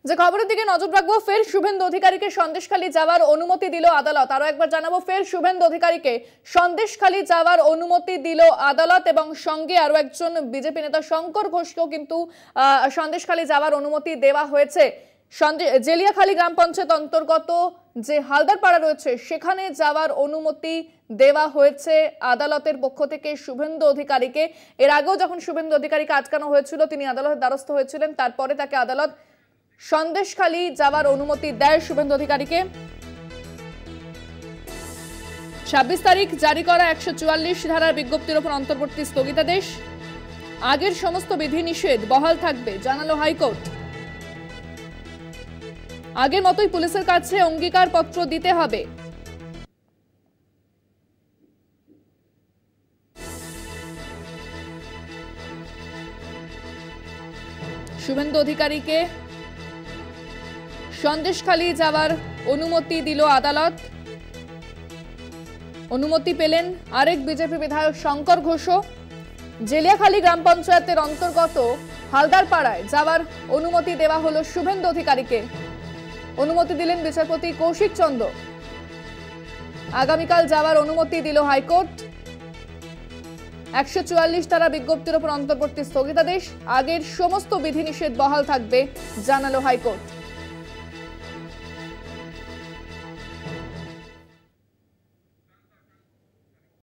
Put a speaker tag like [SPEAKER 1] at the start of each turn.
[SPEAKER 1] যে খবরের দিকে নজর রাখবো, ফের শুভেন্দু অধিকারীকে সন্দেশখালী যাওয়ার অনুমতি দিল আদালত। আরো একবার জানাবো, ফের শুভেন্দু অধিকারীকে সন্দেশখালী যাওয়ার অনুমতি দিল আদালত এবং সঙ্গে আরো একজন বিজেপি নেতা শঙ্কর ঘোষকেও কিন্তু সন্দেশখালী যাওয়ার অনুমতি দেওয়া হয়েছে। জেলিয়াখালী গ্রাম পঞ্চায়েত অন্তর্গত যে হালদারপাড়া রয়েছে সেখানে যাওয়ার অনুমতি দেওয়া হয়েছে আদালতের পক্ষ থেকে শুভেন্দু অধিকারীকে। এর আগেও যখন শুভেন্দু অধিকারীকে আটকানো হয়েছিল তিনি আদালতের দ্বারস্থ হয়েছিলেন, তারপরে তাকে আদালত সন্দেশখালী যাওয়ার অনুমতি দেয় শুভেন্দু অধিকারীকে। 26 তারিখ জারি করা 144 ধারার বিজ্ঞপ্তির উপর অন্তর্বর্তী স্থগিতাদেশ, আগের সমস্ত বিধিনিষেধ বহাল থাকবে জানালো হাইকোর্ট। আগের মতোই পুলিশের কাছে অঙ্গীকার পত্র দিতে হবে। শুভেন্দু অধিকারীকে সন্দেশখালী যাওয়ার অনুমতি দিল আদালত। অনুমতি পেলেন আরেক বিজেপি বিধায়ক শঙ্কর ঘোষও। জেলিয়াখালী গ্রাম পঞ্চায়েতের অন্তর্গত হালদারপাড়ায় যাওয়ার অনুমতি দেওয়া হলো শুভেন্দু অধিকারীকে। অনুমতি দিলেন বিচারপতি কৌশিক চন্দ্র। আগামীকাল যাওয়ার অনুমতি দিল হাইকোর্ট। 144 ধারা বিজ্ঞপ্তির উপর অন্তর্বর্তী স্থগিতাদেশ, আগের সমস্ত বিধিনিষেধ বহাল থাকবে জানালো হাইকোর্ট।